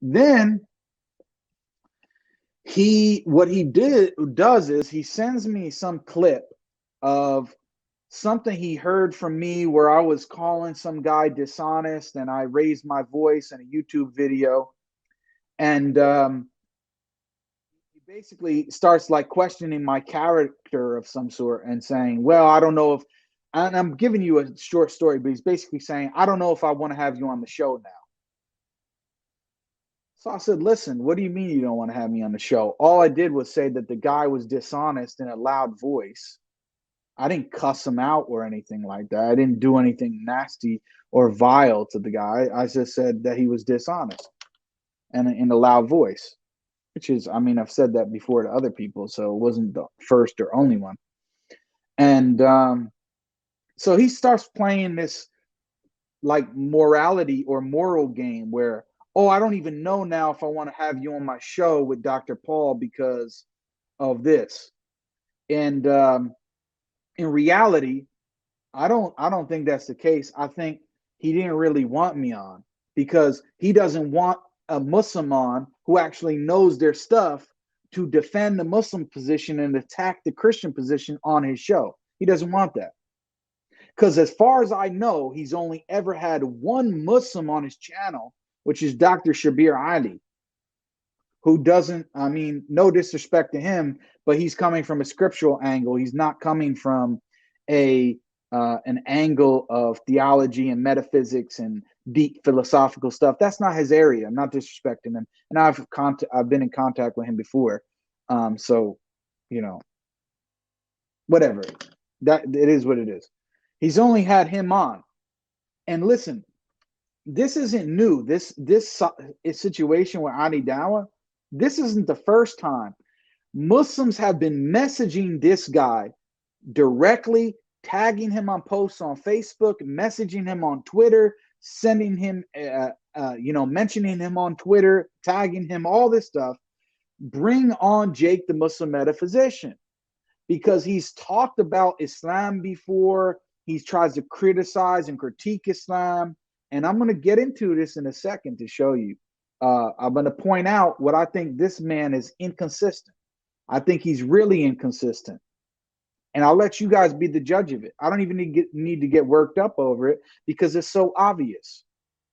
Then what he does is he sends me some clip of something he heard from me where I was calling some guy dishonest, and I raised my voice in a YouTube video. And he basically starts like questioning my character of some sort and saying, well, I don't know if, and I'm giving you a short story, but he's basically saying, I don't know if I want to have you on the show now. So I said, listen, what do you mean you don't want to have me on the show? All I did was say that the guy was dishonest in a loud voice. I didn't cuss him out or anything like that. I didn't do anything nasty or vile to the guy. I just said that he was dishonest and in a loud voice, which is, I mean, I've said that before to other people, so it wasn't the first or only one. And so he starts playing this like morality or moral game where, oh, I don't even know now if I want to have you on my show with Dr. Paul because of this. And in reality, I don't think that's the case. I think he didn't really want me on because he doesn't want a Muslim on who actually knows their stuff to defend the Muslim position and attack the Christian position on his show. He doesn't want that. Because as far as I know, he's only ever had one Muslim on his channel, which is Dr. Shabir Ali, who doesn't, I mean, no disrespect to him, but he's coming from a scriptural angle. He's not coming from an angle of theology and metaphysics and deep philosophical stuff. That's not his area. I'm not disrespecting him, and I've been in contact with him before. So, you know, whatever. That it is what it is. He's only had him on, and listen, this isn't new. This situation with Ali Dawa, this isn't the first time. Muslims have been messaging this guy directly, tagging him on posts on Facebook, messaging him on Twitter, sending him, mentioning him on Twitter, tagging him, all this stuff. Bring on Jake the Muslim metaphysician, because he's talked about Islam before. He tries to criticize and critique Islam. And I'm going to get into this in a second to show you. I'm going to point out what I think this man is inconsistent. I think he's really inconsistent. And I'll let you guys be the judge of it. I don't even need to get worked up over it because it's so obvious.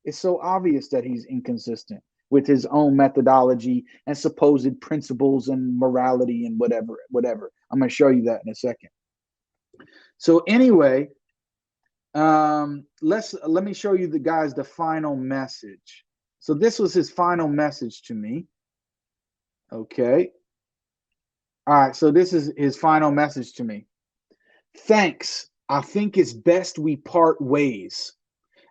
It's so obvious that he's inconsistent with his own methodology and supposed principles and morality and whatever. I'm going to show you that in a second. So anyway, let me show you the final message. So this was his final message to me. Okay. All right, so this is his final message to me. Thanks. I think it's best we part ways.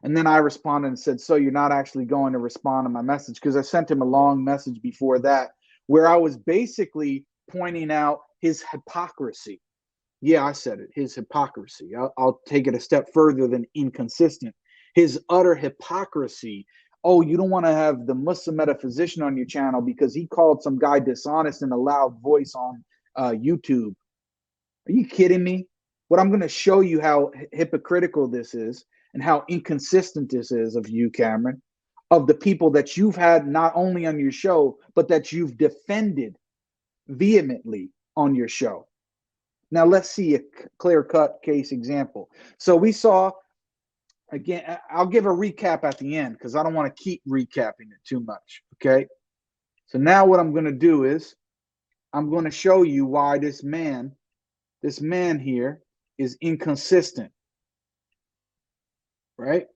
And then I responded and said, so you're not actually going to respond to my message? Because I sent him a long message before that where I was basically pointing out his hypocrisy. Yeah, I said it, his hypocrisy. I'll take it a step further than inconsistent. His utter hypocrisy. Oh, you don't want to have the Muslim metaphysician on your channel because he called some guy dishonest in a loud voice on YouTube. Are you kidding me? What I'm going to show you how hypocritical this is and how inconsistent this is of you, Cameron, of the people that you've had not only on your show, but that you've defended vehemently on your show. Now, let's see a clear-cut case example. So we saw, again, I'll give a recap at the end because I don't want to keep recapping it too much, okay? So now what I'm going to do is I'm going to show you why this man here is inconsistent, right?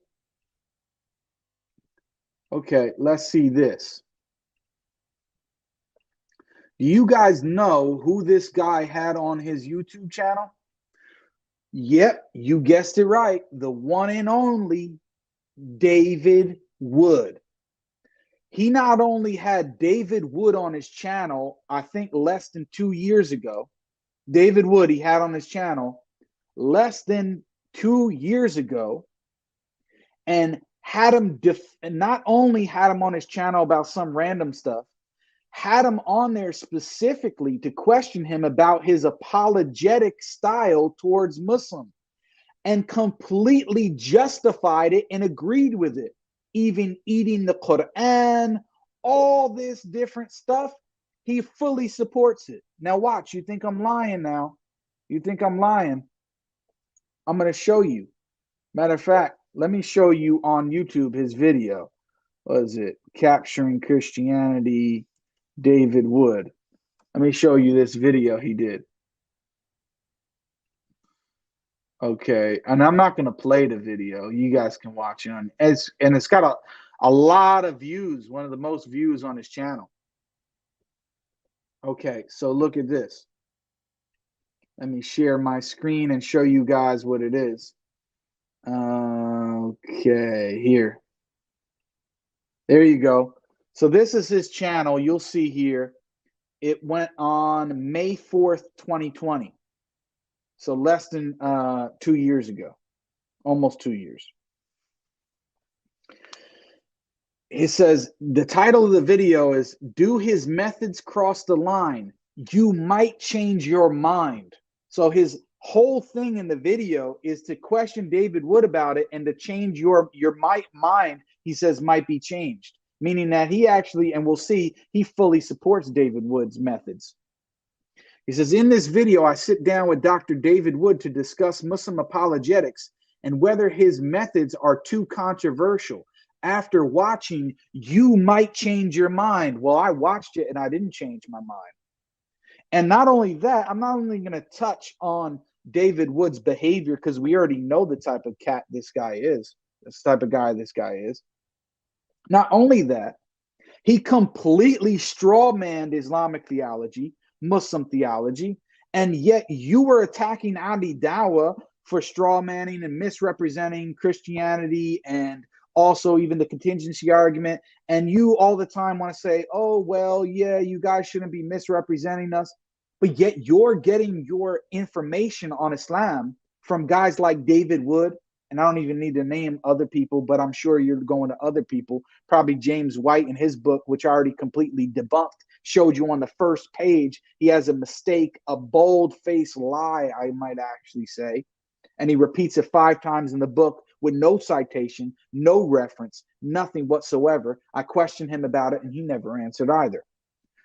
Okay, let's see this. Do you guys know who this guy had on his YouTube channel? Yep, you guessed it right. The one and only David Wood. He not only had David Wood on his channel, I think less than 2 years ago. David Wood, he had on his channel less than 2 years ago, and had him not only had him on his channel about some random stuff, had him on there specifically to question him about his apologetic style towards Muslims, and completely justified it and agreed with it, even eating the Quran, all this different stuff, he fully supports it. Now watch, you think I'm lying now. You think I'm lying. I'm going to show you. Matter of fact, let me show you on YouTube his video. What is it? Capturing Christianity, David Wood. Let me show you this video he did. Okay, and I'm not going to play the video. You guys can watch it on, and it's got a lot of views, one of the most views on his channel. Okay, so look at this. Let me share my screen and show you guys what it is. Okay, here. There you go. So this is his channel. You'll see here. It went on May 4th, 2020. So less than 2 years ago. Almost 2 years. It says, the title of the video is, Do His Methods Cross the Line? You Might Change Your Mind. So his whole thing in the video is to question David Wood about it and to change your mind, he says, might be changed. Meaning that he actually, and we'll see, he fully supports David Wood's methods. He says, in this video, I sit down with Dr. David Wood to discuss Muslim apologetics and whether his methods are too controversial. After watching, you might change your mind. Well, I watched it and I didn't change my mind. And not only that, I'm not only going to touch on David Wood's behavior, because we already know the type of cat this guy is, this type of guy this guy is. Not only that, he completely strawmanned Islamic theology, Muslim theology, and yet you were attacking Adi Dawa for strawmanning and misrepresenting Christianity and also even the contingency argument. And you all the time want to say, oh, well, yeah, you guys shouldn't be misrepresenting us. But yet you're getting your information on Islam from guys like David Wood. And I don't even need to name other people, but I'm sure you're going to other people. Probably James White in his book, which I already completely debunked, showed you on the first page he has a mistake, a bold-faced lie, I might actually say. And he repeats it 5 times in the book with no citation, no reference, nothing whatsoever. I questioned him about it, and he never answered either.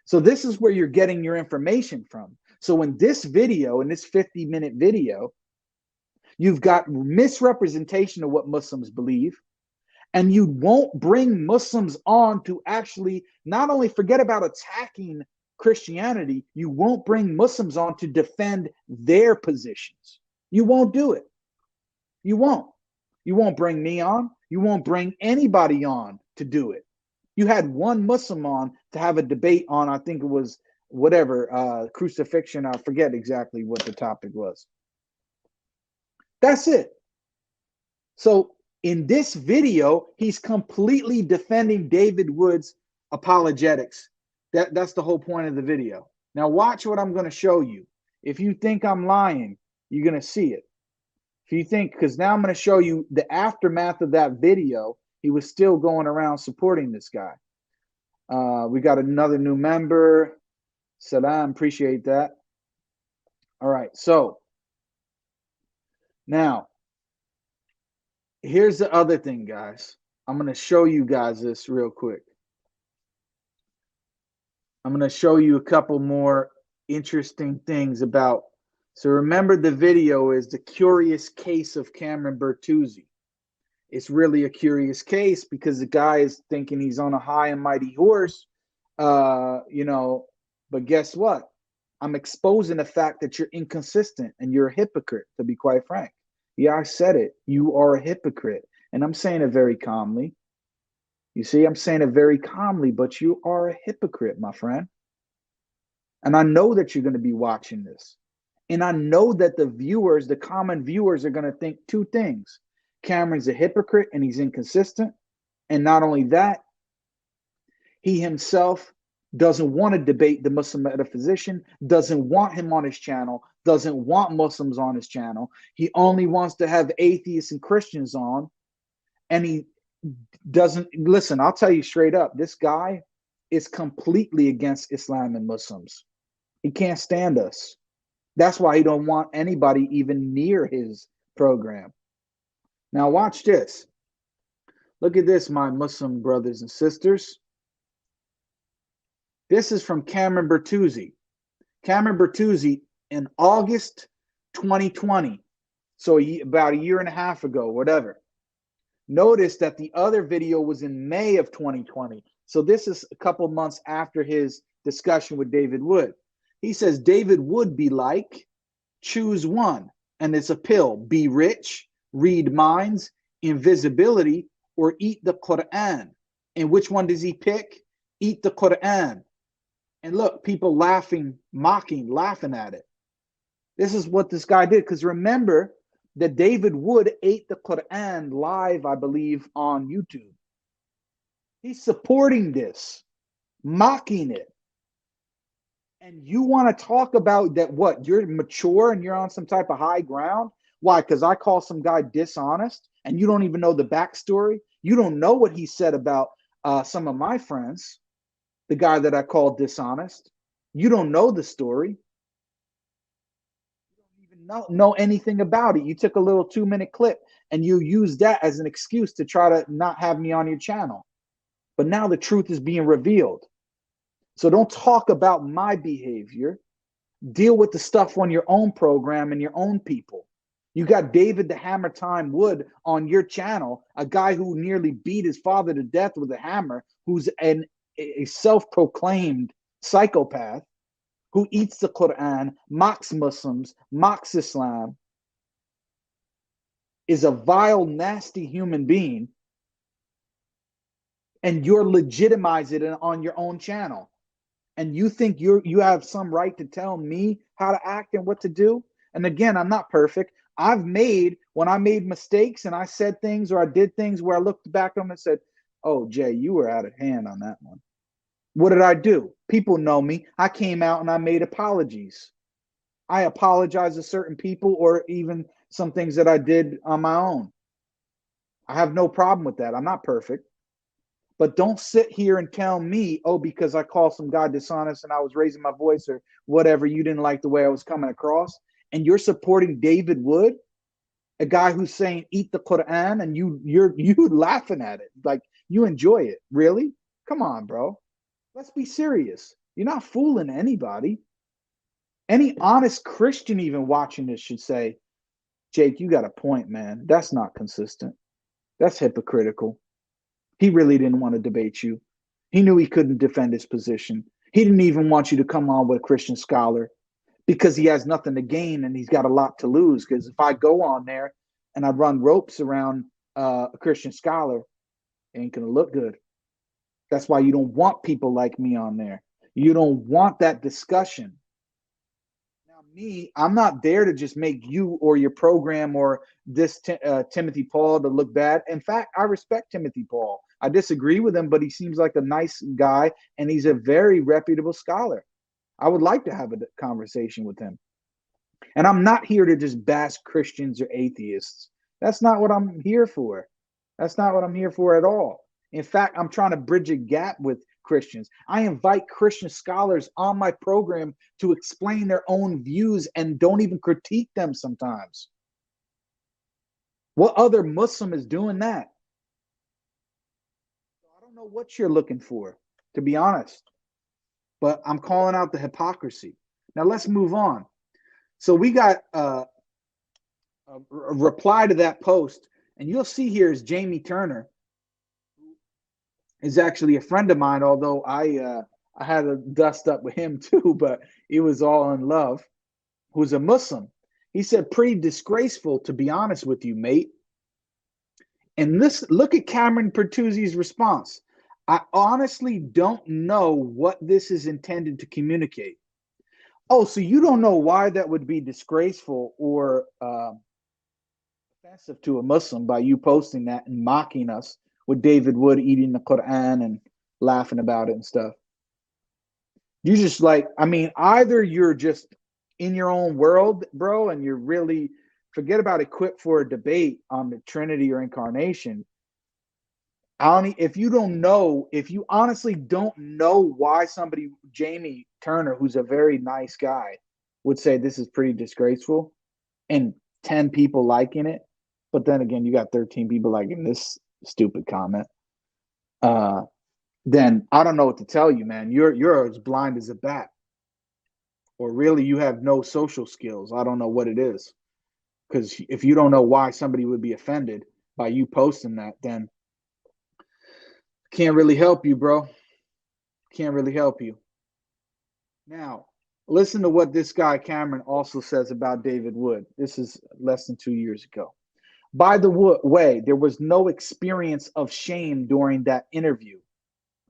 So this is where you're getting your information from. So in this video, in this 50-minute video, you've got misrepresentation of what Muslims believe, and you won't bring Muslims on to actually not only forget about attacking Christianity, you won't bring Muslims on to defend their positions. You won't do it. You won't. You won't bring me on. You won't bring anybody on to do it. You had one Muslim on to have a debate on, I think it was whatever, crucifixion. I forget exactly what the topic was. That's it. So in this video, he's completely defending David Wood's apologetics. That's the whole point of the video. Now watch what I'm going to show you. If you think I'm lying, you're going to see it. If you think, because now I'm going to show you the aftermath of that video, he was still going around supporting this guy. We got another new member. Salam, appreciate that. All right, so now here's the other thing, guys. I'm going to show you guys this real quick. I'm going to show you a couple more interesting things about. So remember, the video is the curious case of Cameron Bertuzzi. It's really a curious case because the guy is thinking he's on a high and mighty horse, you know, but guess what? I'm exposing the fact that you're inconsistent and you're a hypocrite, to be quite frank. Yeah, I said it. You are a hypocrite. And I'm saying it very calmly. You see, I'm saying it very calmly, but you are a hypocrite, my friend. And I know that you're going to be watching this. And I know that the viewers, the common viewers, are going to think 2 things. Cameron's a hypocrite and he's inconsistent. And not only that, he himself doesn't want to debate the Muslim metaphysician, doesn't want him on his channel, doesn't want Muslims on his channel. He only wants to have atheists and Christians on. And he doesn't, listen, I'll tell you straight up, this guy is completely against Islam and Muslims. He can't stand us. That's why he don't want anybody even near his program. Now watch this. Look at this, my Muslim brothers and sisters. This is from Cameron Bertuzzi. Cameron Bertuzzi in August 2020, so about a year and a half ago, whatever. Notice that the other video was in May of 2020. So this is a couple months after his discussion with David Wood. He says David Wood be like, choose one, and it's a pill. Be rich, read minds, invisibility, or eat the Quran. And which one does he pick? Eat the Quran. And look, people laughing, mocking, laughing at it. This is what this guy did. Because remember that David Wood ate the Quran live, I believe, on YouTube. He's supporting this, mocking it. And you want to talk about that, what? You're mature and you're on some type of high ground? Why? Because I call some guy dishonest and you don't even know the backstory? You don't know what he said about some of my friends, the guy that I called dishonest. You don't know the story. You don't even know anything about it. You took a little 2-minute clip and you used that as an excuse to try to not have me on your channel. But now the truth is being revealed. So don't talk about my behavior. Deal with the stuff on your own program and your own people. You got David the Hammer Time Wood on your channel, a guy who nearly beat his father to death with a hammer, who's a self-proclaimed psychopath, who eats the Quran, mocks Muslims, mocks Islam, is a vile, nasty human being, and you're legitimizing it on your own channel. And you think you have some right to tell me how to act and what to do? And again, I'm not perfect. When I made mistakes and I said things or I did things where I looked back on them and said, oh, Jay, you were out of hand on that one. What did I do? People know me. I came out and I made apologies. I apologize to certain people or even some things that I did on my own. I have no problem with that. I'm not perfect. But don't sit here and tell me, oh, because I called some guy dishonest and I was raising my voice or whatever, you didn't like the way I was coming across. And you're supporting David Wood, a guy who's saying eat the Quran, and you're laughing at it. Like you enjoy it. Really? Come on, bro. Let's be serious. You're not fooling anybody. Any honest Christian even watching this should say, Jake, you got a point, man. That's not consistent. That's hypocritical. He really didn't want to debate you. He knew he couldn't defend his position. He didn't even want you to come on with a Christian scholar because he has nothing to gain and he's got a lot to lose. Because if I go on there and I run ropes around a Christian scholar, it ain't going to look good. That's why you don't want people like me on there. You don't want that discussion. Now, me, I'm not there to just make you or your program or this Timothy Paul to look bad. In fact, I respect Timothy Paul. I disagree with him, but he seems like a nice guy and he's a very reputable scholar. I would like to have a conversation with him. And I'm not here to just bash Christians or atheists. That's not what I'm here for. That's not what I'm here for at all. In fact, I'm trying to bridge a gap with Christians. I invite Christian scholars on my program to explain their own views and don't even critique them sometimes. What other Muslim is doing that? I don't know what you're looking for, to be honest. But I'm calling out the hypocrisy. Now let's move on. So we got a reply to that post, and you'll see here is Jamie Turner, who is actually a friend of mine, although I had to dust up with him too, but it was all in love, who's a Muslim. He said, pretty disgraceful, to be honest with you, mate. And look at Cameron Bertuzzi's response. I honestly don't know what this is intended to communicate. Oh, so you don't know why that would be disgraceful or offensive to a Muslim by you posting that and mocking us with David Wood eating the Quran and laughing about it and stuff. You just either you're just in your own world, bro, and you're really forget about equipped for a debate on the Trinity or incarnation. If you honestly don't know why somebody, Jamie Turner, who's a very nice guy, would say this is pretty disgraceful and 10 people liking it. But then again, you got 13 people liking this stupid comment. then I don't know what to tell you, man. You're as blind as a bat, or really you have no social skills. I don't know what it is. Because if you don't know why somebody would be offended by you posting that, then can't really help you, bro. Can't really help you. Now, listen to what this guy Cameron also says about David Wood. This is less than 2 years ago. By the way, there was no experience of shame during that interview,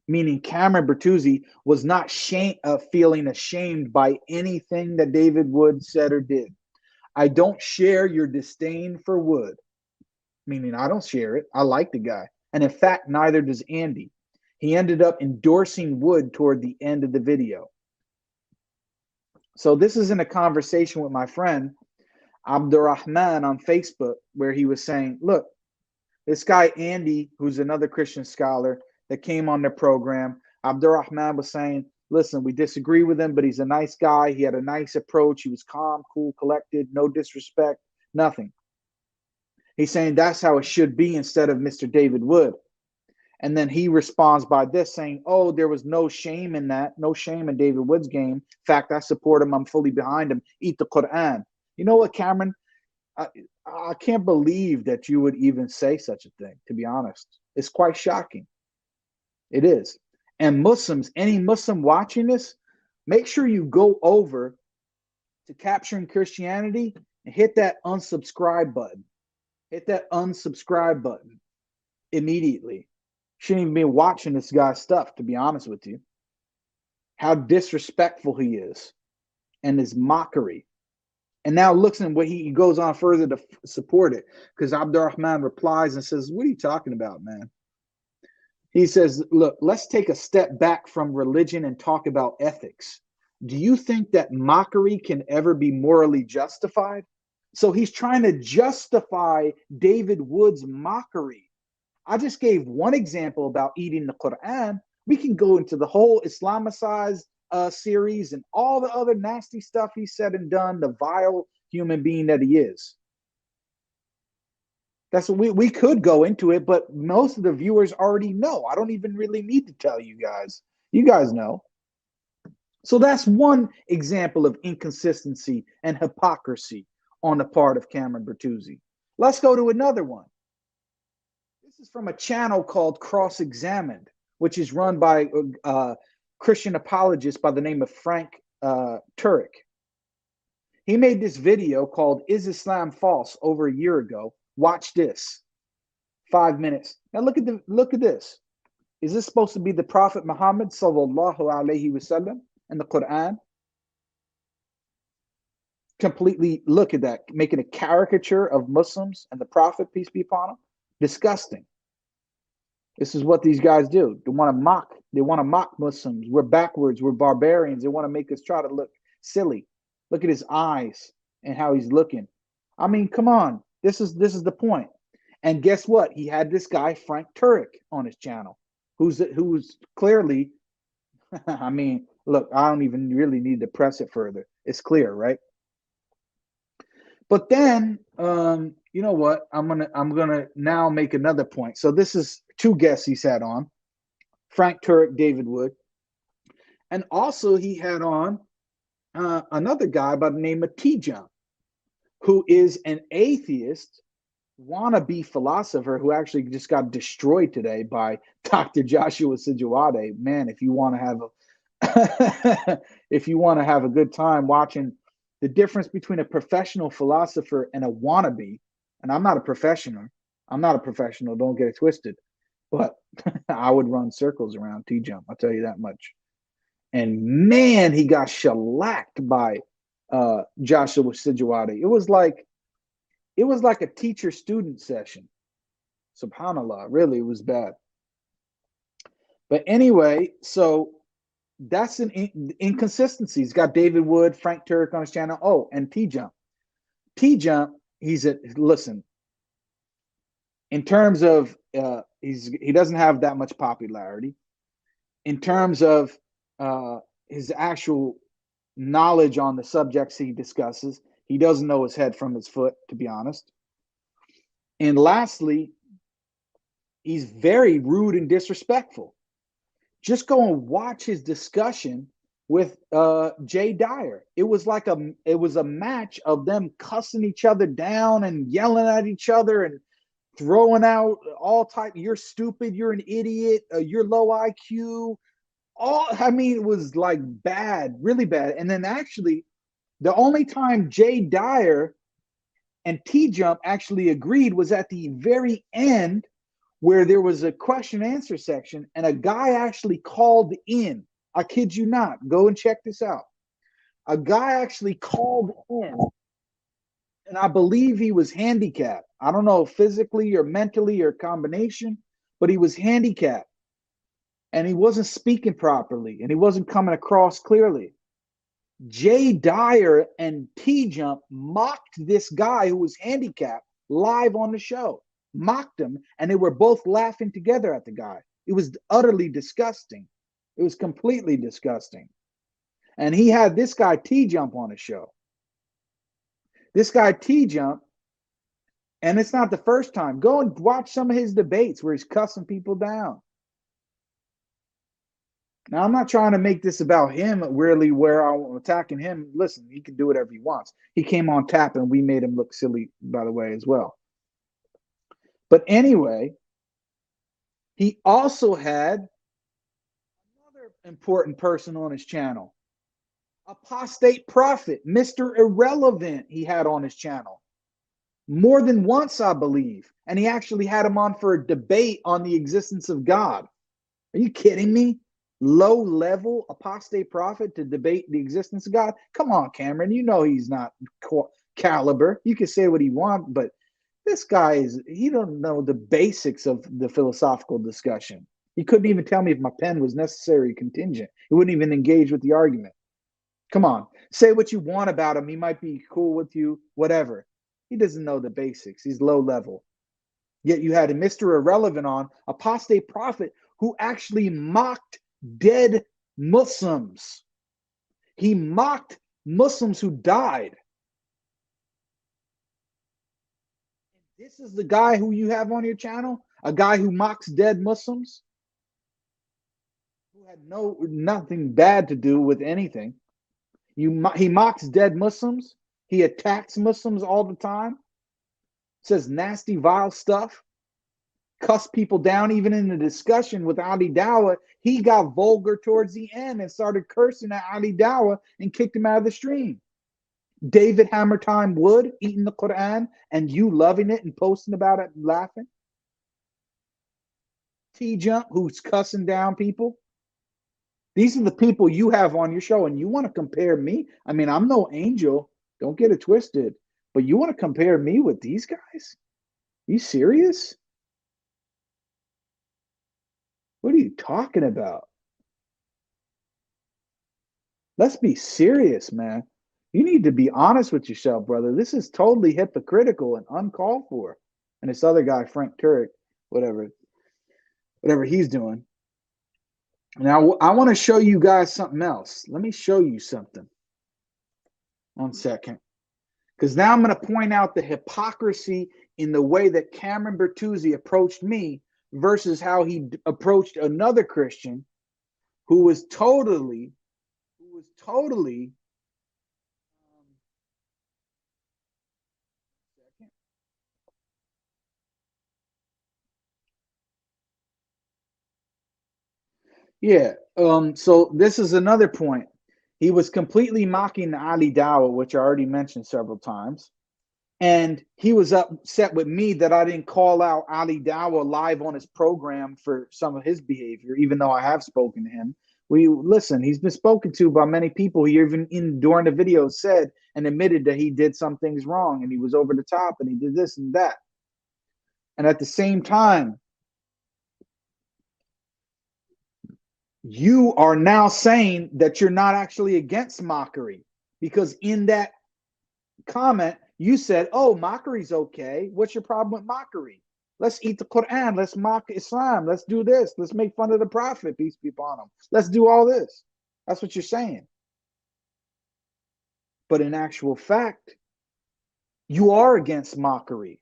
meaning Cameron Bertuzzi was not feeling ashamed by anything that David Wood said or did. I don't share your disdain for Wood, meaning I don't share it. I like the guy. And in fact, neither does Andy. He ended up endorsing Wood toward the end of the video. So this is in a conversation with my friend Abdurrahman on Facebook, where he was saying, look, this guy Andy, who's another Christian scholar that came on the program, Abdurrahman was saying, listen, we disagree with him, but he's a nice guy. He had a nice approach. He was calm, cool, collected, no disrespect, nothing. He's saying that's how it should be instead of Mr. David Wood. And then he responds by this saying, oh, there was no shame in that. No shame in David Wood's game. In fact, I support him. I'm fully behind him. Eat the Quran. You know what, Cameron? I can't believe that you would even say such a thing, to be honest. It's quite shocking. It is. And Muslims, any Muslim watching this, make sure you go over to Capturing Christianity and hit that unsubscribe button. Hit that unsubscribe button immediately. Shouldn't even be watching this guy's stuff, to be honest with you. How disrespectful he is and his mockery. And now looks at what he goes on further to support it, because Abdurrahman replies and says, what are you talking about, man? He says, look, let's take a step back from religion and talk about ethics. Do you think that mockery can ever be morally justified? So he's trying to justify David Wood's mockery. I just gave one example about eating the Quran. We can go into the whole Islamicized series and all the other nasty stuff he said and done, the vile human being that he is. That's what we could go into it, but most of the viewers already know. I don't even really need to tell you guys. You guys know. So that's one example of inconsistency and hypocrisy on the part of Cameron Bertuzzi. Let's go to another one. This is from a channel called Cross Examined, which is run by a Christian apologist by the name of Frank Turek. He made this video called Is Islam False over a year ago. Watch this. 5 minutes. Now look at this. Is this supposed to be the Prophet Muhammad sallallahu alaihi wasallam in the Quran? Completely look at that, making a caricature of Muslims and the Prophet, peace be upon him. Disgusting. This is what these guys do. They want to mock. They want to mock Muslims. We're backwards. We're barbarians. They want to make us try to look silly. Look at his eyes and how he's looking. I mean, come on. This is the point. And guess what? He had this guy Frank Turek on his channel, who's clearly. I mean, look. I don't even really need to press it further. It's clear, right? But then, you know what? I'm gonna now make another point. So this is two guests he's had on: Frank Turek, David Wood, and also he had on another guy by the name of T-Jump, who is an atheist wannabe philosopher who actually just got destroyed today by Dr. Joshua Sijuwade. Man, if you want to have a good time watching the difference between a professional philosopher and a wannabe, and I'm not a professional. Don't get it twisted. But I would run circles around T-Jump. I'll tell you that much. And man, he got shellacked by Joshua Sijuwade. It was like a teacher-student session. Subhanallah, really, it was bad. But anyway, so that's an inconsistency. He's got David Wood, Frank Turek on his channel. Oh, and T-Jump. T-Jump, listen. In terms of he doesn't have that much popularity. In terms of his actual knowledge on the subjects he discusses, he doesn't know his head from his foot, to be honest. And lastly, he's very rude and disrespectful. Just go and watch his discussion with Jay Dyer. It was a match of them cussing each other down and yelling at each other and throwing out all type. You're stupid. You're an idiot. You're low IQ. It was like bad, really bad. And then actually, the only time Jay Dyer and T Jump actually agreed was at the very end, where there was a question and answer section, and a guy actually called in. I kid you not. Go and check this out. A guy actually called in, and I believe he was handicapped. I don't know, physically or mentally or combination, but he was handicapped. And he wasn't speaking properly, and he wasn't coming across clearly. Jay Dyer and T Jump mocked this guy who was handicapped live on the show. Mocked him, and they were both laughing together at the guy. It was utterly disgusting. It was completely disgusting. And he had this guy T Jump on the show. This guy T Jump, and it's not the first time. Go and watch some of his debates where he's cussing people down. Now, I'm not trying to make this about him, really, where I'm attacking him. Listen, he can do whatever he wants. He came on tap, and we made him look silly, by the way, as well. But anyway, he also had another important person on his channel, Apostate Prophet, Mr. Irrelevant, he had on his channel. More than once, I believe. And he actually had him on for a debate on the existence of God. Are you kidding me? Low-level Apostate Prophet to debate the existence of God? Come on, Cameron. You know he's not caliber. You can say what he wants, but this guy he don't know the basics of the philosophical discussion. He couldn't even tell me if my pen was necessary or contingent. He wouldn't even engage with the argument. Come on, say what you want about him. He might be cool with you, whatever. He doesn't know the basics. He's low level. Yet you had a Mr. Irrelevant on, Apostate Prophet, who actually mocked dead Muslims. He mocked Muslims who died. This is the guy who you have on your channel, a guy who mocks dead Muslims, who had nothing bad to do with anything. He mocks dead Muslims. He attacks Muslims all the time. Says nasty, vile stuff. Cuss people down. Even in the discussion with Ali Dawah, he got vulgar towards the end and started cursing at Ali Dawah and kicked him out of the stream. David Hammertime Wood eating the Quran and you loving it and posting about it and laughing. T-Jump, who's cussing down people. These are the people you have on your show, and you want to compare me? I mean, I'm no angel. Don't get it twisted. But you want to compare me with these guys? You serious? What are you talking about? Let's be serious, man. You need to be honest with yourself, brother. This is totally hypocritical and uncalled for. And this other guy, Frank Turek, whatever he's doing. Now, I want to show you guys something else. Let me show you something. 1 second. Because now I'm going to point out the hypocrisy in the way that Cameron Bertuzzi approached me versus how he approached another Christian who was totally yeah. So this is another point. He was completely mocking Ali Dawah, which I already mentioned several times. And he was upset with me that I didn't call out Ali Dawah live on his program for some of his behavior, even though I have spoken to him. He's been spoken to by many people. He even during the video said and admitted that he did some things wrong and he was over the top and he did this and that. And at the same time, you are now saying that you're not actually against mockery, because in that comment, you said, oh, mockery's okay. What's your problem with mockery? Let's eat the Quran. Let's mock Islam. Let's do this. Let's make fun of the Prophet, peace be upon him. Let's do all this. That's what you're saying. But in actual fact, you are against mockery.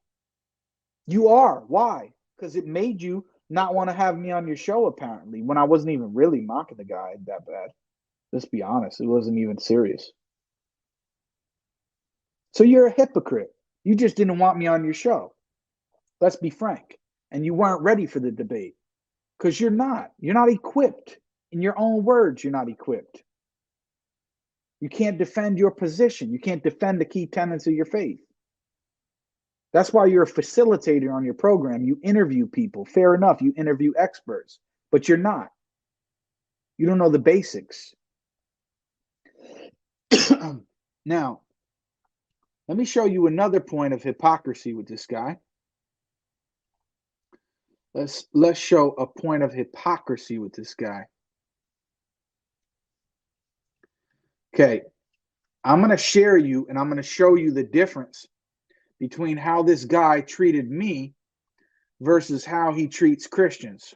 You are. Why? Because it made you not want to have me on your show, apparently, when I wasn't even really mocking the guy that bad. Let's be honest, it wasn't even serious. So you're a hypocrite. You just didn't want me on your show. Let's be frank. And you weren't ready for the debate because you're not. You're not equipped. In your own words, you're not equipped. You can't defend your position. You can't defend the key tenets of your faith. That's why you're a facilitator on your program. You interview people. Fair enough. You interview experts, but you're not. You don't know the basics. Now, let me show you another point of hypocrisy with this guy. Let's show a point of hypocrisy with this guy. Okay, I'm going to share you and I'm going to show you the difference between how this guy treated me versus how he treats Christians.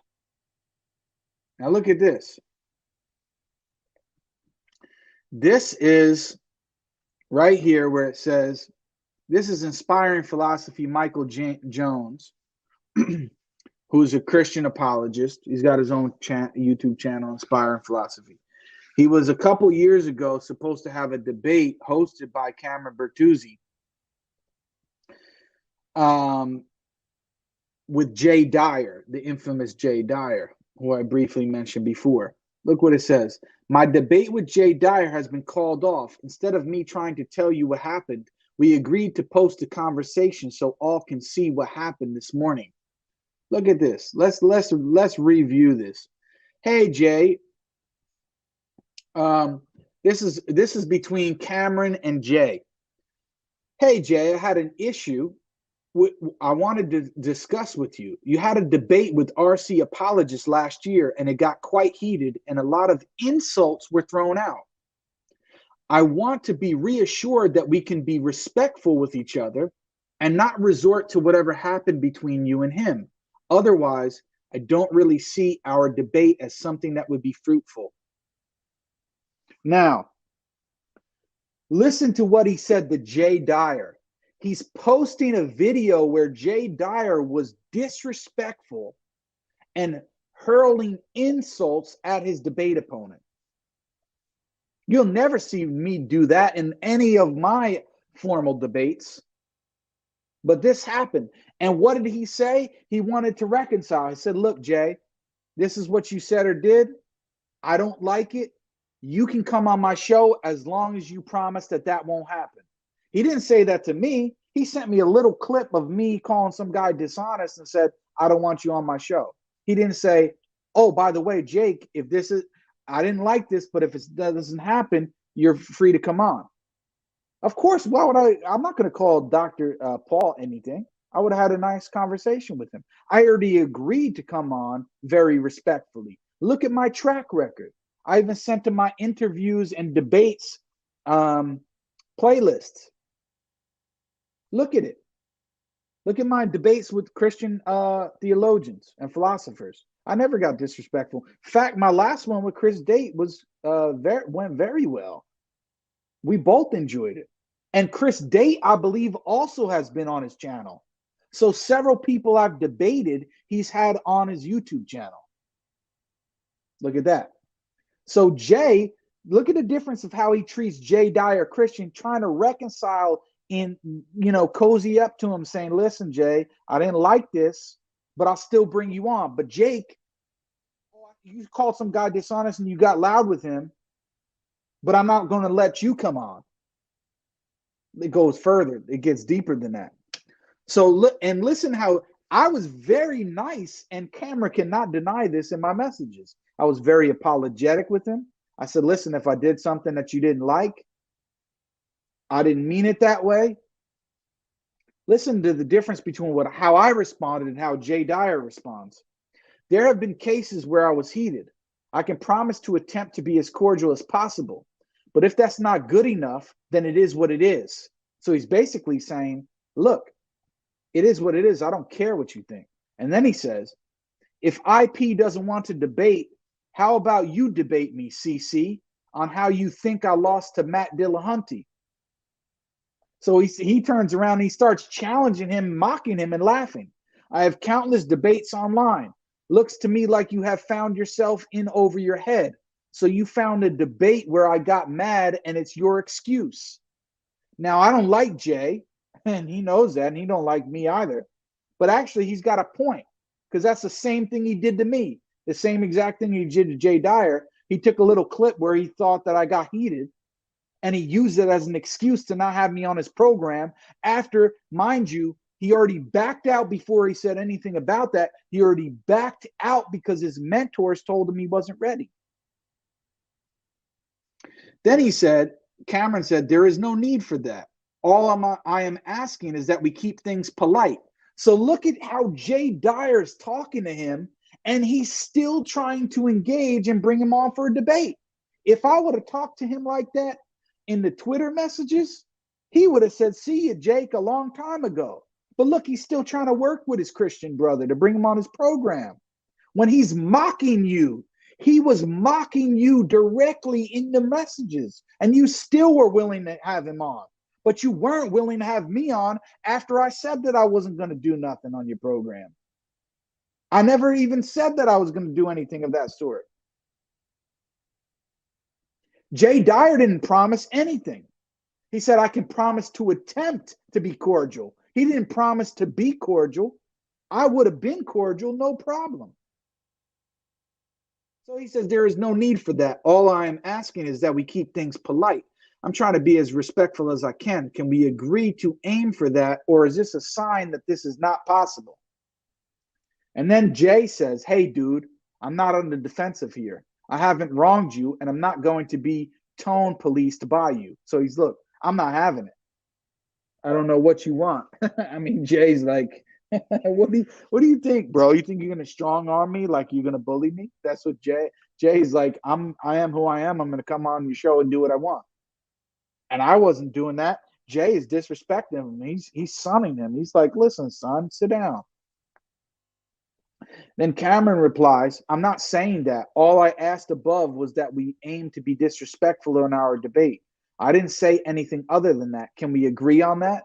Now look at this. This is right here where it says, this is Inspiring Philosophy, Michael Jones, who's a Christian apologist. He's got his own YouTube channel, Inspiring Philosophy. He was a couple years ago supposed to have a debate hosted by Cameron Bertuzzi with Jay Dyer, the infamous Jay Dyer, who I briefly mentioned before. Look what it says. My debate with Jay Dyer has been called off. Instead of me trying to tell you what happened, we agreed to post a conversation so all can see what happened this morning. Look at this. Let's review this. Hey Jay, this is between Cameron and Jay. Hey Jay, I had an issue I wanted to discuss with you. You had a debate with RC Apologist last year, and it got quite heated, and a lot of insults were thrown out. I want to be reassured that we can be respectful with each other and not resort to whatever happened between you and him. Otherwise, I don't really see our debate as something that would be fruitful. Now, listen to what he said to Jay Dyer. He's posting a video where Jay Dyer was disrespectful and hurling insults at his debate opponent. You'll never see me do that in any of my formal debates. But this happened. And what did he say? He wanted to reconcile. He said, look, Jay, this is what you said or did. I don't like it. You can come on my show as long as you promise that that won't happen. He didn't say that to me. He sent me a little clip of me calling some guy dishonest and said, I don't want you on my show. He didn't say, oh, by the way, Jake, if this is, I didn't like this, but if that doesn't happen, you're free to come on. Of course, why would I'm not going to call Dr. Paul anything. I would have had a nice conversation with him. I already agreed to come on very respectfully. Look at my track record. I even sent him my interviews and debates playlists. Look at it. Look at my debates with Christian theologians and philosophers. I never got disrespectful. In fact, my last one with Chris Date was went very well. We both enjoyed it. And Chris Date, I believe, also has been on his channel. So several people I've debated, he's had on his YouTube channel. Look at that. So Jay, look at the difference of how he treats Jay Dyer Christian, trying to reconcile and, cozy up to him, saying, listen, Jay, I didn't like this, but I'll still bring you on. But Jake, you called some guy dishonest and you got loud with him, but I'm not going to let you come on. It goes further. It gets deeper than that. So listen how I was very nice, and Cameron cannot deny this in my messages. I was very apologetic with him. I said, listen, if I did something that you didn't like, I didn't mean it that way. Listen to the difference between how I responded and how Jay Dyer responds. There have been cases where I was heated. I can promise to attempt to be as cordial as possible. But if that's not good enough, then it is what it is. So he's basically saying, look, it is what it is. I don't care what you think. And then he says, if IP doesn't want to debate, how about you debate me, CC, on how you think I lost to Matt Dillahunty? So he turns around and he starts challenging him, mocking him, and laughing. I have countless debates online. Looks to me like you have found yourself in over your head. So you found a debate where I got mad and it's your excuse. Now, I don't like Jay, and he knows that, and he don't like me either. But actually, he's got a point, because that's the same thing he did to me. The same exact thing he did to Jay Dyer. He took a little clip where he thought that I got heated, and he used it as an excuse to not have me on his program after, mind you, he already backed out before he said anything about that. He already backed out because his mentors told him he wasn't ready. Then he said, Cameron said, there is no need for that. All I am asking is that we keep things polite. So look at how Jay Dyer's talking to him, and he's still trying to engage and bring him on for a debate. If I would have talked to him like that in the Twitter messages, he would have said, see you, Jake, a long time ago. But look, he's still trying to work with his Christian brother to bring him on his program. When he's mocking you, he was mocking you directly in the messages, and you still were willing to have him on. But you weren't willing to have me on after I said that I wasn't going to do nothing on your program. I never even said that I was going to do anything of that sort. Jay Dyer didn't promise anything. He said, I can promise to attempt to be cordial. He didn't promise to be cordial. I would have been cordial, no problem. So he says, there is no need for that. All I am asking is that we keep things polite. I'm trying to be as respectful as I can. Can we agree to aim for that, or is this a sign that this is not possible? And then Jay says, hey, dude, I'm not on the defensive here. I haven't wronged you, and I'm not going to be tone policed by you. So he's, look, I'm not having it. I don't know what you want. I mean, Jay's like, what do you think, bro? You think you're gonna strong arm me, like you're gonna bully me? That's what Jay's like. I am who I am. I'm gonna come on your show and do what I want. And I wasn't doing that. Jay is disrespecting him. He's sunning him. He's like, listen, son, sit down. Then Cameron replies, I'm not saying that. All I asked above was that we aim to be disrespectful in our debate. I didn't say anything other than that. Can we agree on that?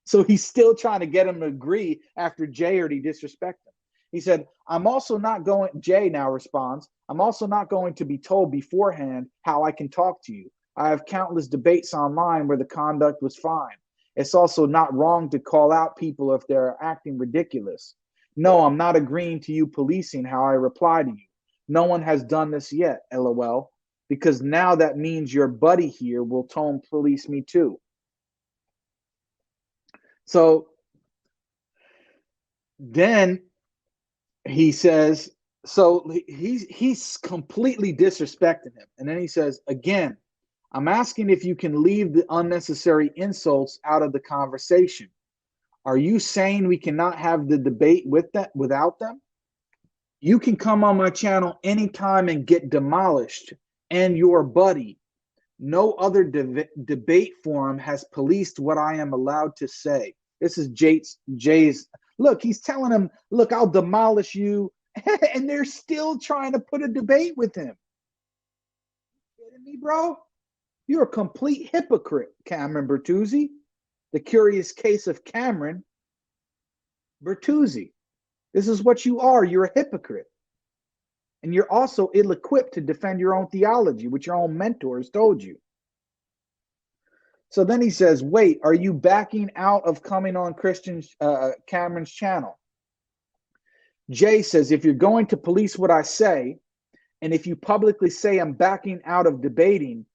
So he's still trying to get him to agree after Jay already disrespected him. He said, I'm also not going, Jay now responds, I'm also not going to be told beforehand how I can talk to you. I have countless debates online where the conduct was fine. It's also not wrong to call out people if they're acting ridiculous. No, I'm not agreeing to you policing how I reply to you. No one has done this yet, LOL, because now that means your buddy here will tone police me too. So then he says, so he's completely disrespecting him. And then he says, again, I'm asking if you can leave the unnecessary insults out of the conversation. Are you saying we cannot have the debate without them? You can come on my channel anytime and get demolished, and your buddy. No other debate forum has policed what I am allowed to say. This is Jay's. Look, he's telling him, look, I'll demolish you. And they're still trying to put a debate with him. You kidding me, bro? You're a complete hypocrite, Cameron Bertuzzi. The curious case of Cameron Bertuzzi. This is what you are. You're a hypocrite. And you're also ill-equipped to defend your own theology, which your own mentors told you. So then he says, wait, are you backing out of coming on Cameron's channel? Jay says, if you're going to police what I say, and if you publicly say I'm backing out of debating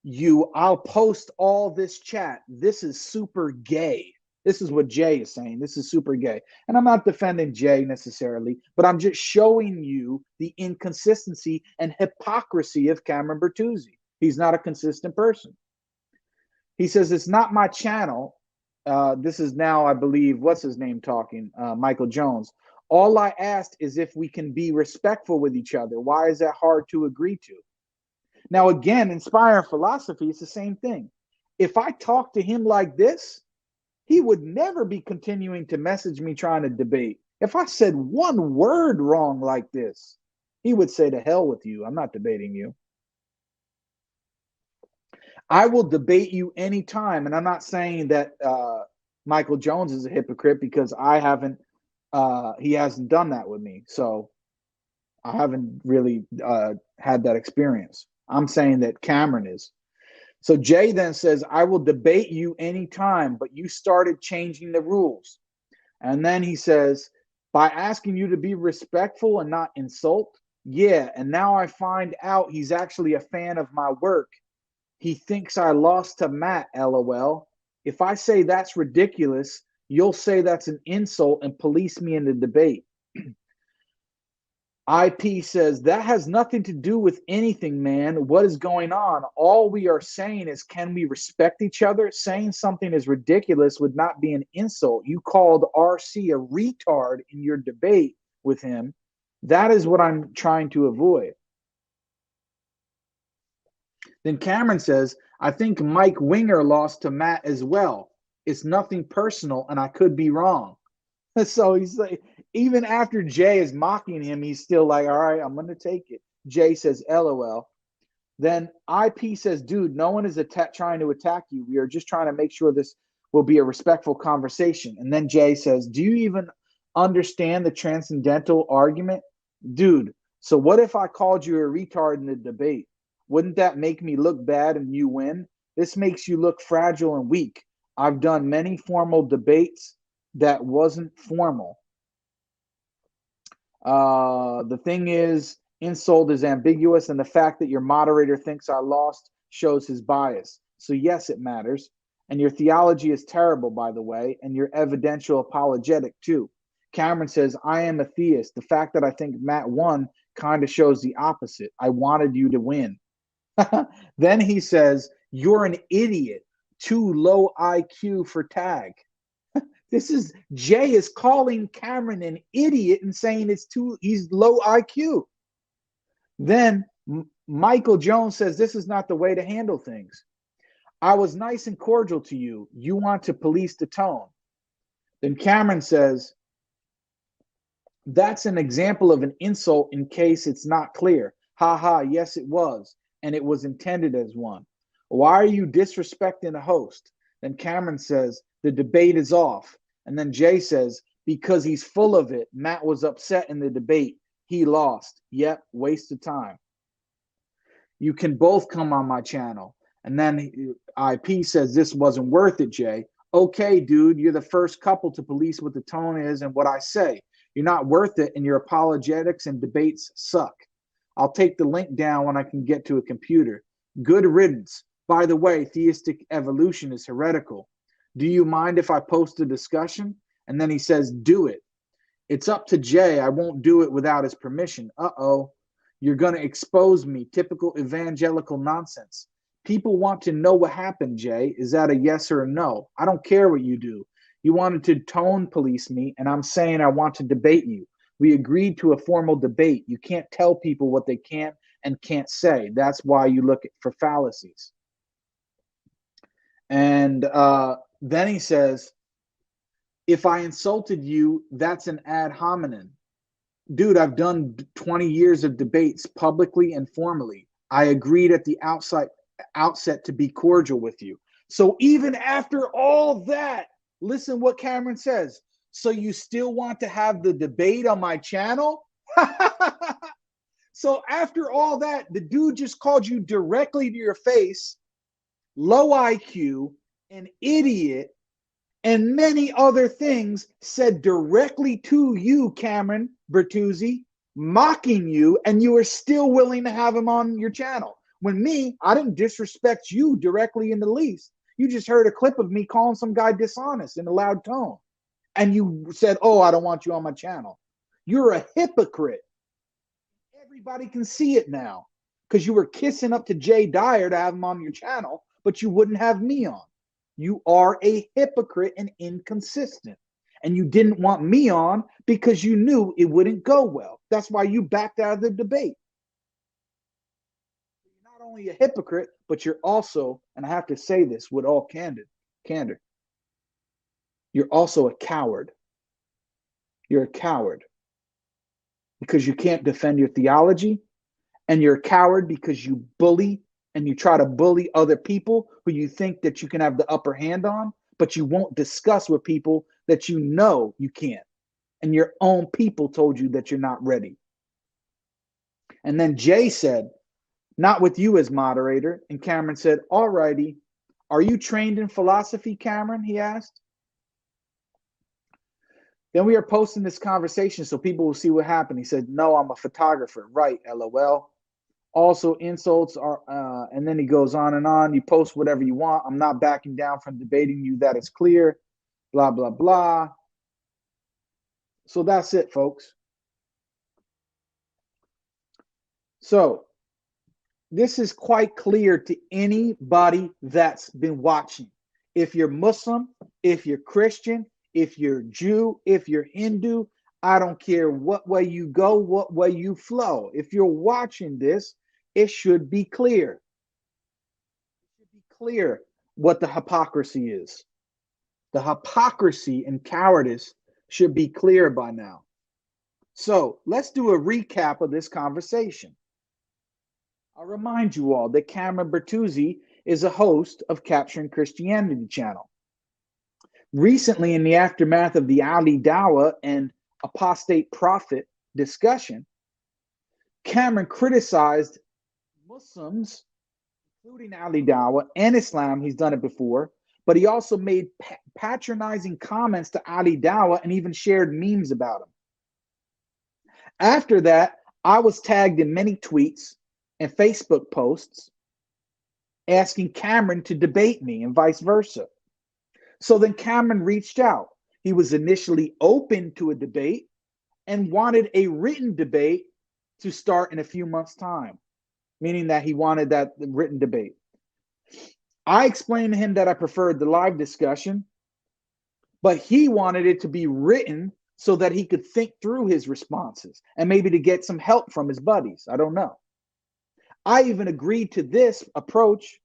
you, I'll post all this chat. This is super gay. This is what Jay is saying. This is super gay. And I'm not defending Jay necessarily, but I'm just showing you the inconsistency and hypocrisy of Cameron Bertuzzi. He's not a consistent person. He says, it's not my channel. This is now, I believe, what's his name talking? Michael Jones. All I asked is if we can be respectful with each other. Why is that hard to agree to? Now, again, Inspire Philosophy, it's the same thing. If I talk to him like this, he would never be continuing to message me trying to debate. If I said one word wrong like this, he would say, to hell with you. I'm not debating you. I will debate you anytime. And I'm not saying that Michael Jones is a hypocrite, because he hasn't done that with me. So I haven't really had that experience. I'm saying that Cameron is. So Jay then says, I will debate you anytime, but you started changing the rules. And then he says, by asking you to be respectful and not insult. Yeah, and now I find out he's actually a fan of my work. He thinks I lost to Matt, lol. If I say that's ridiculous, you'll say that's an insult and police me in the debate. IP says that has nothing to do with anything, man. What is going on? All we are saying is, can we respect each other? Saying something is ridiculous would not be an insult. You called RC a retard in your debate with him. That is what I'm trying to avoid. Then Cameron says, I think Mike Winger lost to Matt as well. It's nothing personal, and I could be wrong. So he's like, even after Jay is mocking him, he's still like, all right, I'm going to take it. Jay says, LOL. Then IP says, dude, no one is trying to attack you. We are just trying to make sure this will be a respectful conversation. And then Jay says, do you even understand the transcendental argument? Dude, so what if I called you a retard in the debate? Wouldn't that make me look bad and you win? This makes you look fragile and weak. I've done many formal debates that wasn't formal. The thing is, insult is ambiguous, and the fact that your moderator thinks I lost shows his bias. So yes, it matters. And your theology is terrible, by the way, and your evidential apologetic too. Cameron says, I am a theist. The fact that I think Matt won kind of shows the opposite. I wanted you to win. Then he says, you're an idiot. Too low IQ for tag. This is Jay is calling Cameron an idiot and saying he's low IQ. Then Michael Jones says this is not the way to handle things. I was nice and cordial to you. You want to police the tone. Then Cameron says that's an example of an insult in case it's not clear. Ha ha, yes it was, and it was intended as one. Why are you disrespecting the host? Then Cameron says the debate is off. And then Jay says, because he's full of it. Matt was upset in the debate. He lost. Yep, waste of time. You can both come on my channel. And then IP says, this wasn't worth it, Jay. Okay, dude, you're the first couple to police what the tone is and what I say. You're not worth it, and your apologetics and debates suck. I'll take the link down when I can get to a computer. Good riddance. By the way, theistic evolution is heretical. Do you mind if I post a discussion? And then he says, do it. It's up to Jay. I won't do it without his permission. Uh-oh. You're going to expose me. Typical evangelical nonsense. People want to know what happened, Jay. Is that a yes or a no? I don't care what you do. You wanted to tone police me, and I'm saying I want to debate you. We agreed to a formal debate. You can't tell people what they can't and can't say. That's why you look for fallacies. And then he says, if I insulted you, that's an ad hominem. Dude, I've done 20 years of debates publicly and formally. I agreed at the outset to be cordial with you. So even after all that, listen what Cameron says. So you still want to have the debate on my channel? So after all that, the dude just called you directly to your face, low IQ, an idiot, and many other things said directly to you, Cameron Bertuzzi, mocking you, and you are still willing to have him on your channel. When me, I didn't disrespect you directly in the least. You just heard a clip of me calling some guy dishonest in a loud tone. And you said, oh, I don't want you on my channel. You're a hypocrite. Everybody can see it now because you were kissing up to Jay Dyer to have him on your channel, but you wouldn't have me on. You are a hypocrite and inconsistent. And you didn't want me on because you knew it wouldn't go well. That's why you backed out of the debate. You're not only a hypocrite, but you're also, and I have to say this with all candor, you're also a coward. You're a coward because you can't defend your theology, and you're a coward because you bully and you try to bully other people who you think that you can have the upper hand on, but you won't discuss with people that you know you can't. And your own people told you that you're not ready. And then Jay said, not with you as moderator. And Cameron said, all righty. Are you trained in philosophy, Cameron? He asked. Then we are posting this conversation so people will see what happened. He said, no, I'm a photographer. Right, LOL. Also, insults are, and then he goes on and on. You post whatever you want. I'm not backing down from debating you. That is clear. Blah, blah, blah. So that's it, folks. So this is quite clear to anybody that's been watching. If you're Muslim, if you're Christian, if you're Jew, if you're Hindu, I don't care what way you go, what way you flow. If you're watching this, it should be clear. It should be clear what the hypocrisy is. The hypocrisy and cowardice should be clear by now. So let's do a recap of this conversation. I'll remind you all that Cameron Bertuzzi is a host of Capturing Christianity channel. Recently, in the aftermath of the Ali Dawah and apostate prophet discussion, Cameron criticized Muslims, including Ali Dawah and Islam. He's done it before, but he also made patronizing comments to Ali Dawah and even shared memes about him. After that, I was tagged in many tweets and Facebook posts asking Cameron to debate me and vice versa. So then Cameron reached out. He was initially open to a debate and wanted a written debate to start in a few months' time, meaning that he wanted that written debate. I explained to him that I preferred the live discussion, but he wanted it to be written so that he could think through his responses and maybe to get some help from his buddies. I don't know. I even agreed to this approach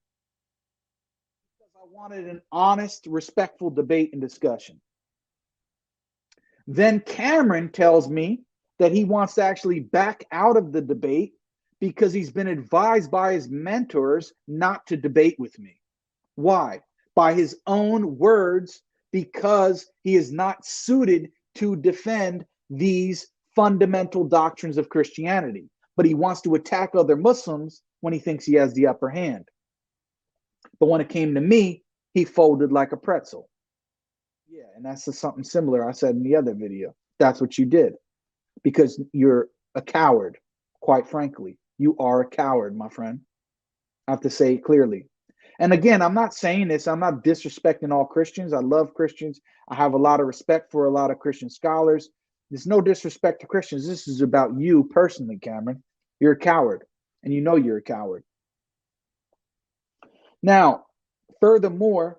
because I wanted an honest, respectful debate and discussion. Then Cameron tells me that he wants to actually back out of the debate because he's been advised by his mentors not to debate with me. Why? By his own words, because he is not suited to defend these fundamental doctrines of Christianity. But he wants to attack other Muslims when he thinks he has the upper hand. But when it came to me, he folded like a pretzel. Yeah, and that's just something similar I said in the other video. That's what you did. Because you're a coward, quite frankly. You are a coward, my friend. I have to say it clearly. And again, I'm not saying this, I'm not disrespecting all Christians. I love Christians. I have a lot of respect for a lot of Christian scholars. There's no disrespect to Christians. This is about you personally, Cameron. You're a coward, and you know you're a coward. Now, furthermore,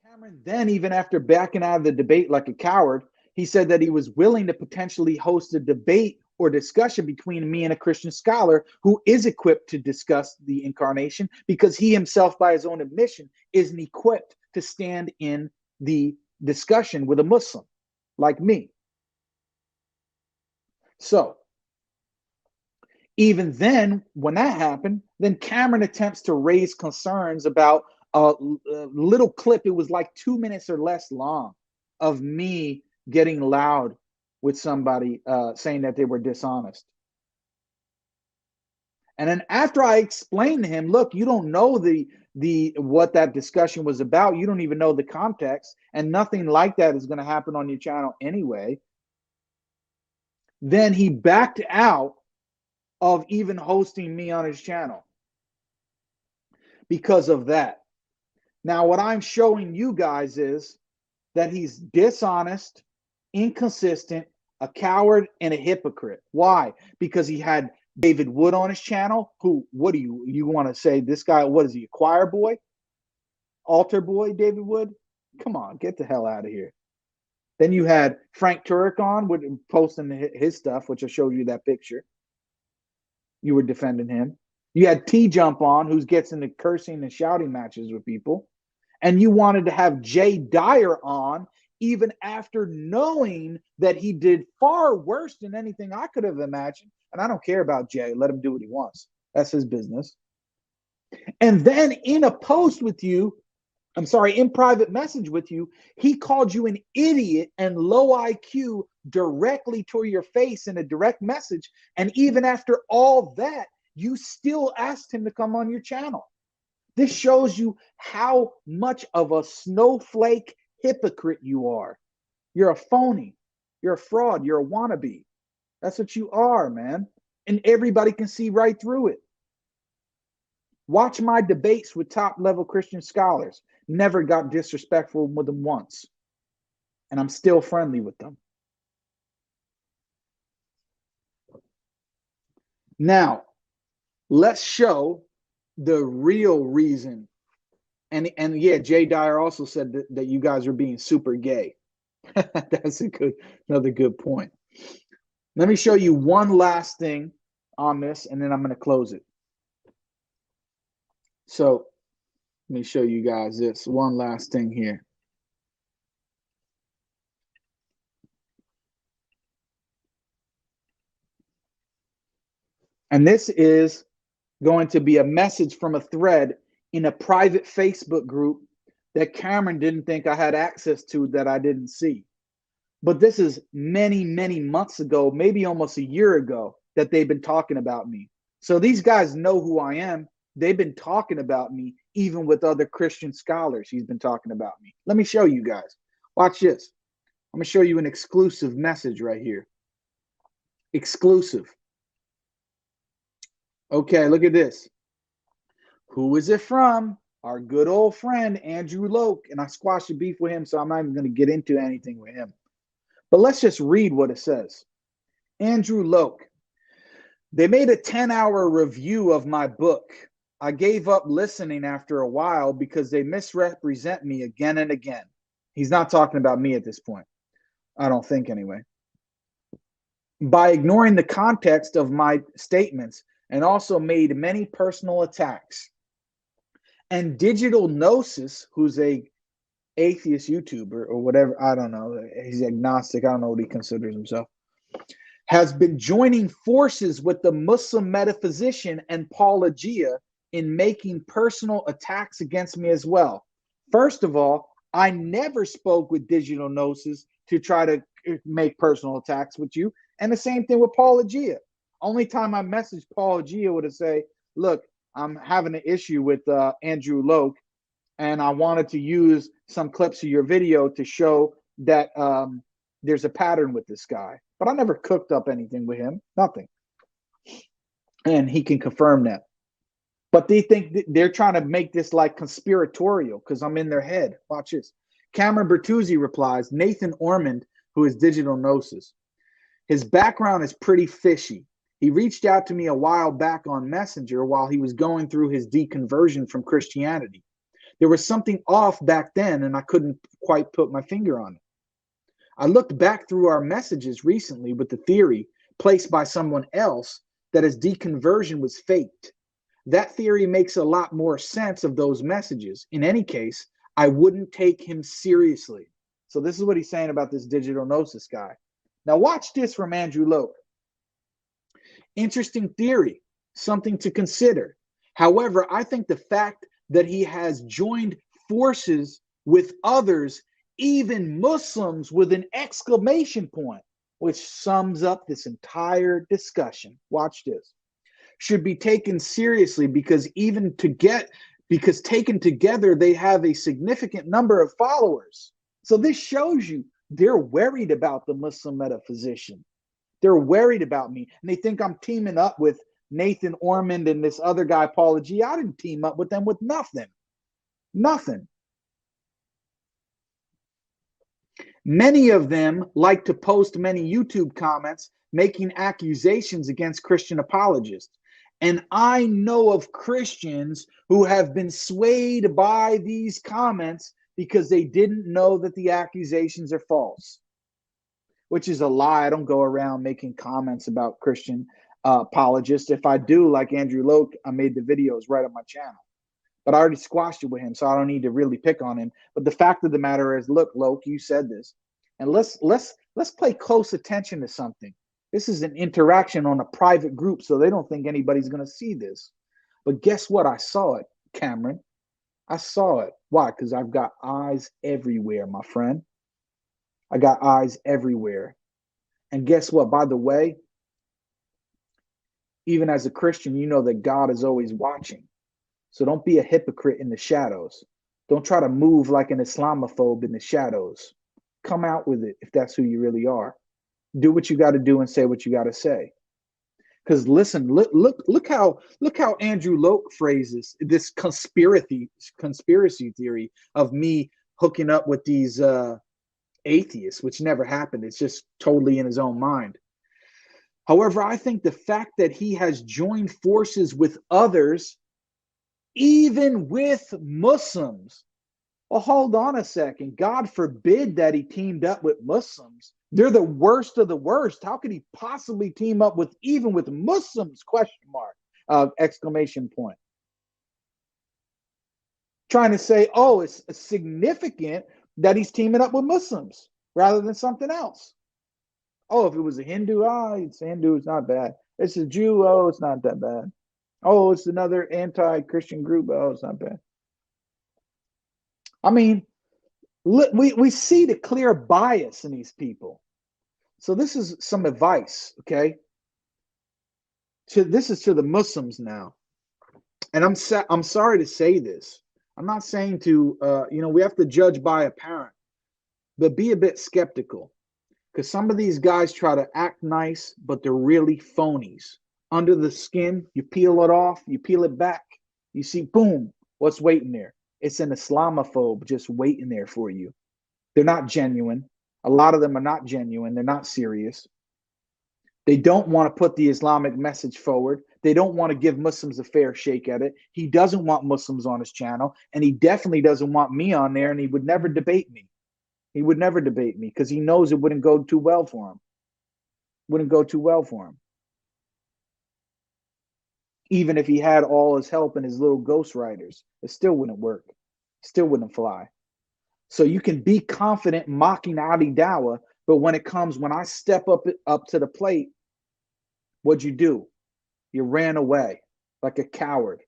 Cameron then, even after backing out of the debate like a coward, he said that he was willing to potentially host a debate or discussion between me and a Christian scholar who is equipped to discuss the incarnation, because he himself, by his own admission, isn't equipped to stand in the discussion with a Muslim like me. So, even then, when that happened, then Cameron attempts to raise concerns about a little clip. It was like 2 minutes or less long of me getting loud with somebody saying that they were dishonest. And then after I explained to him, look, you don't know the what that discussion was about. You don't even know the context, and nothing like that is going to happen on your channel anyway. Then he backed out of even hosting me on his channel because of that. Now, what I'm showing you guys is that he's dishonest, inconsistent, a coward, and a hypocrite. Why? Because he had David Wood on his channel, who, what do you want to say? This guy, what is he, a choir boy? Altar boy, David Wood? Come on, get the hell out of here. Then you had Frank Turek on with posting his stuff, which I showed you that picture. You were defending him. You had T-Jump on, who gets into cursing and shouting matches with people. And you wanted to have Jay Dyer on, even after knowing that he did far worse than anything I could have imagined. And I don't care about Jay. Let him do what he wants. That's his business. And then in a post with you, in private message with you, he called you an idiot and low IQ directly to your face in a direct message. And even after all that, you still asked him to come on your channel. This shows you how much of a snowflake hypocrite you are. You're a phony. You're a fraud. You're a wannabe. That's what you are, man. And everybody can see right through it. Watch my debates with top level Christian scholars. Never got disrespectful with them once. And I'm still friendly with them. Now, let's show the real reason. And yeah, Jay Dyer also said that you guys are being super gay. That's another good point. Let me show you one last thing on this, and then I'm going to close it. So let me show you guys this one last thing here. And this is going to be a message from a thread in a private Facebook group that Cameron didn't think I had access to, that I didn't see. But this is many, many months ago, maybe almost a year ago, that they've been talking about me. So these guys know who I am. They've been talking about me, even with other Christian scholars. He's been talking about me. Let me show you guys. Watch this. I'm going to show you an exclusive message right here. Exclusive. Okay, look at this. Who is it from? Our good old friend, Andrew Loke. And I squashed the beef with him, so I'm not even going to get into anything with him. But let's just read what it says. Andrew Loke. They made a 10-hour review of my book. I gave up listening after a while because they misrepresent me again and again. He's not talking about me at this point. I don't think anyway. By ignoring the context of my statements, and also made many personal attacks. And Digital Gnosis, who's a atheist YouTuber or whatever, I don't know, he's agnostic, I don't know what he considers himself, has been joining forces with the Muslim metaphysician and Apologist in making personal attacks against me as well. First of all, I never spoke with Digital Gnosis to try to make personal attacks with you. And the same thing with Apologist. Only time I messaged Apologist would have say, look, I'm having an issue with Andrew Loke, and I wanted to use some clips of your video to show that there's a pattern with this guy. But I never cooked up anything with him, nothing. And he can confirm that. But they think they're trying to make this like conspiratorial because I'm in their head. Watch this. Cameron Bertuzzi replies, Nathan Ormond, who is Digital Gnosis. His background is pretty fishy. He reached out to me a while back on Messenger while he was going through his deconversion from Christianity. There was something off back then, and I couldn't quite put my finger on it. I looked back through our messages recently with the theory placed by someone else that his deconversion was faked. That theory makes a lot more sense of those messages. In any case, I wouldn't take him seriously. So this is what he's saying about this Digital Gnosis guy. Now watch this from Andrew Loke. Interesting theory, something to consider. However, I think the fact that he has joined forces with others, even Muslims, with an exclamation point, which sums up this entire discussion. Watch this. Should be taken seriously because taken together, they have a significant number of followers. So this shows you they're worried about the Muslim metaphysician. They're worried about me, and they think I'm teaming up with Nathan Ormond and this other guy, Apologist. I didn't team up with them with nothing. Nothing. Many of them like to post many YouTube comments making accusations against Christian apologists. And I know of Christians who have been swayed by these comments because they didn't know that the accusations are false, which is a lie. I don't go around making comments about Christian apologists. If I do, like Andrew Loke, I made the videos right on my channel. But I already squashed it with him, so I don't need to really pick on him. But the fact of the matter is, look, Loke, you said this. And let's pay close attention to something. This is an interaction on a private group, so they don't think anybody's going to see this. But guess what? I saw it, Cameron. I saw it. Why? Because I've got eyes everywhere, my friend. I got eyes everywhere. And guess what? By the way, even as a Christian, you know that God is always watching. So don't be a hypocrite in the shadows. Don't try to move like an Islamophobe in the shadows. Come out with it if that's who you really are. Do what you got to do and say what you got to say. Because listen, look how Andrew Loke phrases this conspiracy theory of me hooking up with these atheists, which never happened. It's just totally in his own mind. However, I think the fact that he has joined forces with others, even with Muslims. Well, hold on a second. God forbid that he teamed up with Muslims. They're the worst of the worst. How could he possibly team up with even with Muslims? Question mark. Exclamation point. Trying to say, oh, it's significant that he's teaming up with Muslims rather than something else. Oh, if it was a Hindu, it's a Hindu, it's not bad. It's a Jew, oh, it's not that bad. Oh, it's another anti-Christian group, oh, it's not bad. I mean, we see the clear bias in these people. So this is some advice, okay? This is to the Muslims now, and I'm sorry to say this. I'm not saying to we have to judge by apparent, but be a bit skeptical because some of these guys try to act nice, but they're really phonies. Under the skin, you peel it off, you peel it back, you see, boom, what's waiting there? It's an Islamophobe just waiting there for you. They're not genuine. A lot of them are not genuine. They're not serious. They don't want to put the Islamic message forward. They don't want to give Muslims a fair shake at it. He doesn't want Muslims on his channel, and he definitely doesn't want me on there, and he would never debate me. He would never debate me because he knows it wouldn't go too well for him. Wouldn't go too well for him. Even if he had all his help and his little ghostwriters, it still wouldn't work. Still wouldn't fly. So you can be confident mocking Ali Dawah, but when I step up to the plate, what'd you do? You ran away like a coward.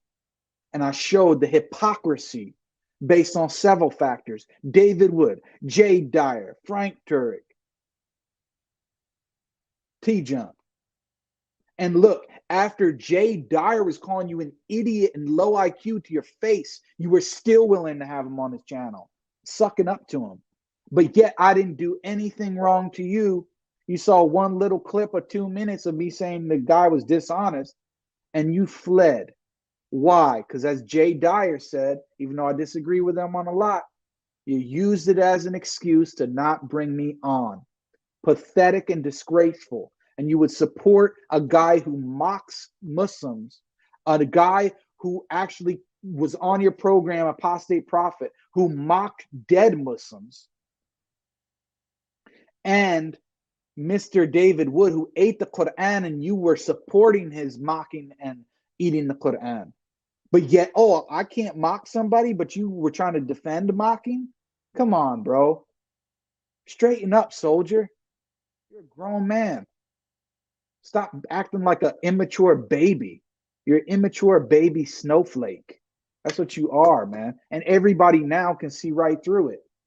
And I showed the hypocrisy based on several factors. David Wood, Jay Dyer, Frank Turek, T-Jump. And look, after Jay Dyer was calling you an idiot and low IQ to your face, you were still willing to have him on his channel, sucking up to him. But yet I didn't do anything wrong to you. You saw one little clip of 2 minutes of me saying the guy was dishonest, and you fled. Why? Because as Jay Dyer said, even though I disagree with him on a lot, you used it as an excuse to not bring me on. Pathetic and disgraceful. And you would support a guy who mocks Muslims, a guy who actually was on your program, Apostate Prophet, who mocked dead Muslims, and Mr. David Wood, who ate the Quran, and you were supporting his mocking and eating the Quran. But yet, oh, I can't mock somebody, but you were trying to defend mocking? Come on, bro. Straighten up, soldier. You're a grown man. Stop acting like an immature baby. You're an immature baby snowflake. That's what you are, man. And everybody now can see right through it.